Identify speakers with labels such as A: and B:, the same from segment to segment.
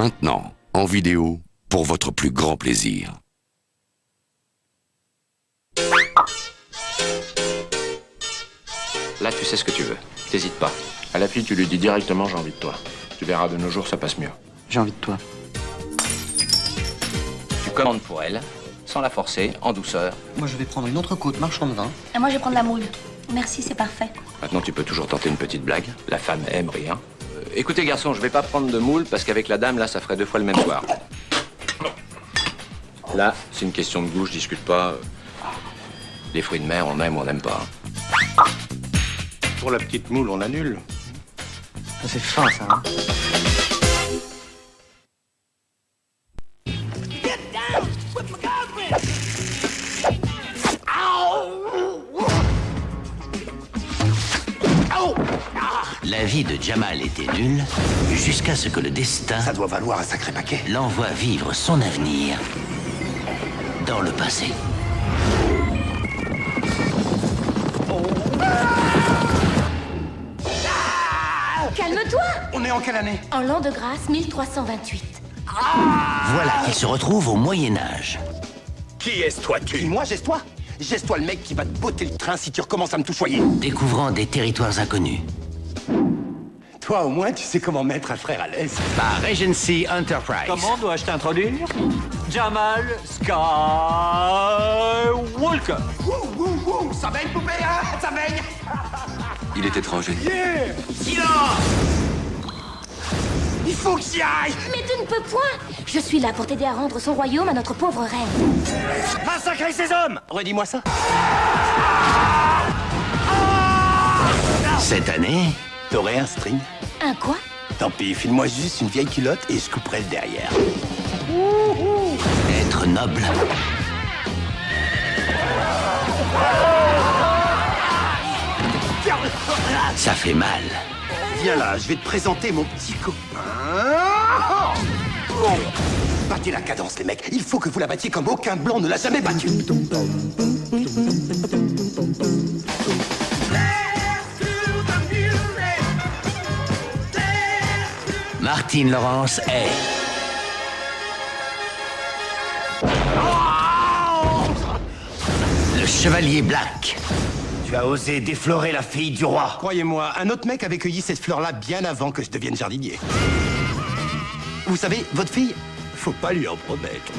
A: Maintenant, en vidéo, pour votre plus grand plaisir.
B: Là, tu sais ce que tu veux. T'hésites pas. À la fille, tu lui dis directement j'ai envie de toi. Tu verras, de nos jours, ça passe mieux.
C: J'ai envie de toi.
B: Tu commandes pour elle, sans la forcer, en douceur.
C: Moi, je vais prendre une autre côte marchand de vin.
D: Et moi, je vais prendre la moule. Merci, c'est parfait.
B: Maintenant, tu peux toujours tenter une petite blague. La femme aime rire. Écoutez, garçon, je vais pas prendre de moule parce qu'avec la dame, là, ça ferait 2 fois le même soir. Là, c'est une question de goût, je discute pas. Les fruits de mer, on aime ou on n'aime pas. Pour la petite moule, on annule.
C: Ça, c'est fin, ça. Hein.
E: La vie de Jamal était nulle jusqu'à ce que le destin
F: Ça doit valoir un sacré paquet.
E: l'envoie vivre son avenir dans le passé.
D: Calme-toi!
F: On est en quelle année?
D: En l'an de grâce 1328.
E: Voilà qu'il se retrouve au Moyen-Âge.
F: Qui est-ce toi, tu? Moi, geste-toi. Geste-toi le mec qui va te botter le train si tu recommences à me touchoyer.
E: Découvrant des territoires inconnus.
F: Toi, au moins, tu sais comment mettre un frère à l'aise.
E: Par Regency Enterprise.
G: Comment dois-je t'introduire? Jamal Skywalker.
F: Wouh, wouh, wouh, ça baigne, poupée, hein? Ça baigne.
B: Il est étranger.
F: Silence! Il faut que j'y aille!
D: Mais tu ne peux point! Je suis là pour t'aider à rendre son royaume à notre pauvre reine.
F: Massacrer ces hommes! Redis-moi ça.
E: Cette année,
F: T'aurais un string?
D: Un quoi?
F: Tant pis, file-moi juste une vieille culotte et je couperai le derrière.
E: être noble. Ça fait mal.
F: Viens là, je vais te présenter mon petit copain. Battez la cadence, les mecs. Il faut que vous la battiez comme aucun blanc ne l'a jamais battue.
E: Martine Lawrence est le chevalier Black.
F: Tu as osé déflorer la fille du roi. Croyez-moi, un autre mec avait cueilli cette fleur-là bien avant que je devienne jardinier. Vous savez, votre fille, faut pas lui en promettre.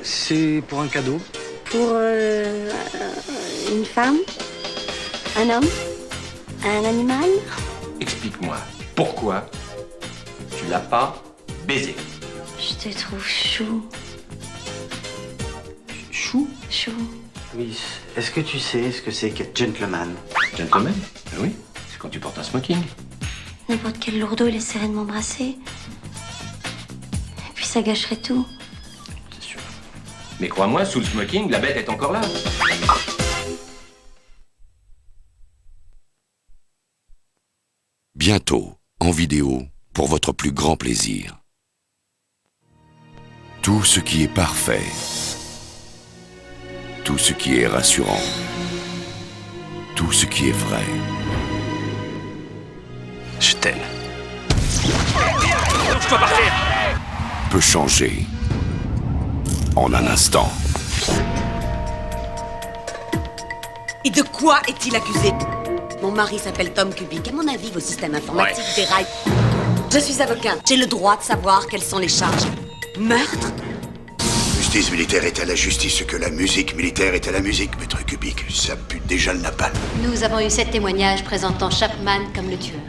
C: C'est pour un cadeau.
H: Pour une femme, un homme, un animal.
B: Explique-moi, pourquoi tu l'as pas baisé?
H: Je te trouve chou,
C: Chou?
H: chou.
C: Oui. Est-ce que tu sais ce que c'est qu'être gentleman?
B: Gentleman? Oui, c'est quand tu portes un smoking.
H: N'importe quel lourdeau il essaierait de m'embrasser. Et puis ça gâcherait tout.
B: C'est sûr. Mais crois-moi, sous le smoking, la bête est encore là.
A: Bientôt, en vidéo, pour votre plus grand plaisir. Tout ce qui est parfait. Tout ce qui est rassurant. Tout ce qui est vrai.
F: Je t'aime.
A: Peut changer en un instant.
I: Et de quoi est-il accusé? Mon mari s'appelle Tom Kubik. À mon avis, vos systèmes informatiques déraillent. Je suis avocat. J'ai le droit de savoir quelles sont les charges. Meurtre?
J: Justice militaire est à la justice ce que la musique militaire est à la musique, maître Kubik. Ça pue déjà le napalm.
H: Nous avons eu 7 témoignages présentant Chapman comme le tueur.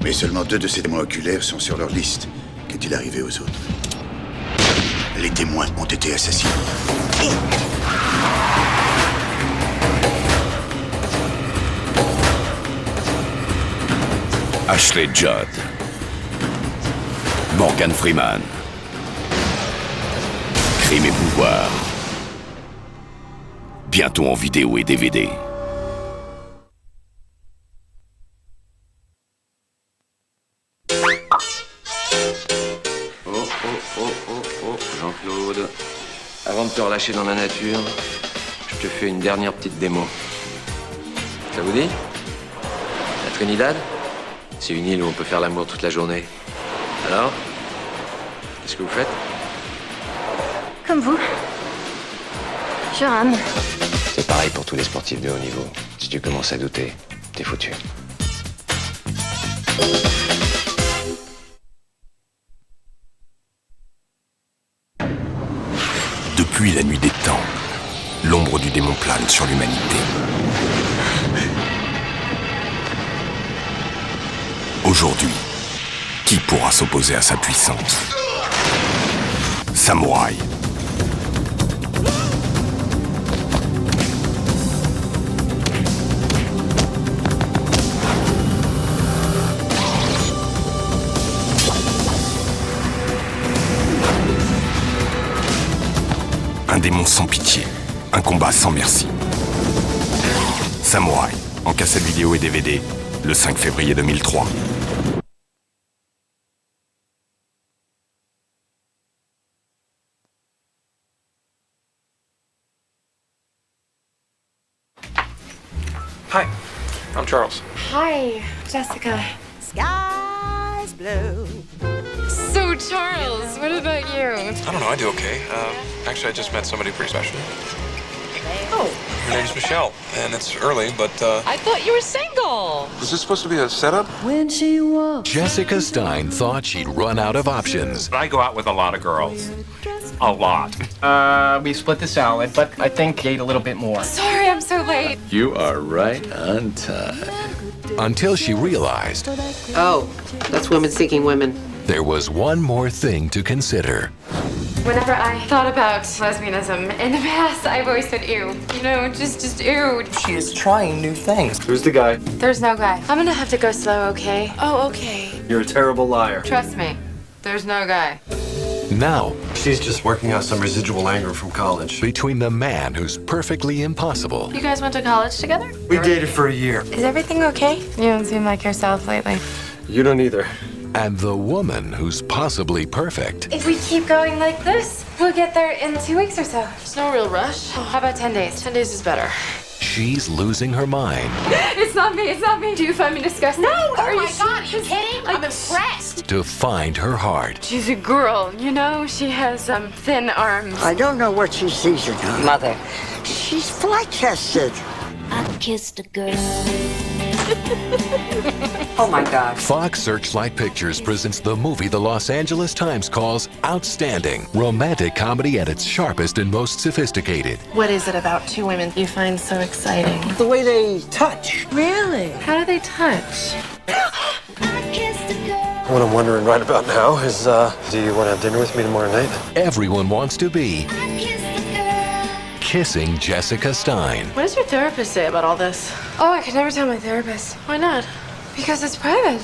J: Mais seulement 2 de ces témoins oculaires sont sur leur liste. Qu'est-il arrivé aux autres? Les témoins ont été assassinés.
A: Ashley Judd. Morgan Freeman. Crime et pouvoir. Bientôt en vidéo et DVD.
B: Oh, Jean-Claude. Avant de te relâcher dans la nature, je te fais une dernière petite démo. Ça vous dit? La Trinidad? C'est une île où on peut faire l'amour toute la journée. Alors? Qu'est-ce que vous faites?
D: Comme vous. Je rame.
B: C'est pareil pour tous les sportifs de haut niveau. Si tu commences à douter, t'es foutu.
A: Depuis la nuit des temps, l'ombre du démon plane sur l'humanité. Aujourd'hui, qui pourra s'opposer à sa puissance? Samouraï. Un démon sans pitié, un combat sans merci. Samouraï, en cassette vidéo et DVD, le 5 février 2003.
K: Hi, I'm Charles.
L: Hi, Jessica.
M: Sky's blue.
L: So, Charles, what about you?
K: I don't know, I do okay. Actually, I just met somebody pretty special.
L: Oh.
K: Her name's Michelle, and it's early, but,
L: I thought you were single.
K: Was this supposed to be a setup?
M: When she walks.
N: Jessica Stein thought she'd run out of options.
O: I go out with a lot of girls. A lot.
P: We split the salad, but I think ate a little bit more.
L: Sorry, I'm so late.
A: You are right on time.
N: Until she realized
Q: Oh, that's women seeking women.
N: there was one more thing to consider.
L: Whenever I thought about lesbianism in the past, I've always said ew. You know, just ew.
P: She is trying new things. Who's the guy?
L: There's no guy. I'm gonna have to go slow, okay? Oh, okay.
P: You're a terrible liar.
L: Trust me, there's no guy.
N: Now,
R: she's just working out some residual anger from college.
N: Between the man who's perfectly impossible.
L: You guys went to college together?
R: We dated for a year.
L: Is everything okay? You don't seem like yourself lately.
R: You don't either.
N: And the woman who's possibly perfect.
L: If we keep going like this, we'll get there in 2 weeks or so. There's no real rush. How about 10 days? 10 days is better.
N: She's losing her mind.
L: It's not me, it's not me. Do you find me disgusting?
D: No!
L: Are
D: Oh my
L: you
D: God, are you kidding? I'm impressed.
N: To find her heart.
L: She's a girl, you know? She has thin arms.
M: I don't know what she sees in her.
Q: Mother.
M: She's flight-tested.
H: I kissed a girl.
Q: Oh my God.
N: Fox Searchlight Pictures presents the movie the Los Angeles Times calls outstanding. Romantic comedy at its sharpest and most sophisticated.
L: What is it about two women you find so exciting?
M: The way they touch.
L: Really? How do they touch?
R: What I'm wondering right about now is, do you want to have dinner with me tomorrow night?
N: Everyone wants to be kissing Jessica Stein.
L: What does your therapist say about all this? Oh, I could never tell my therapist. Why not? Because it's private.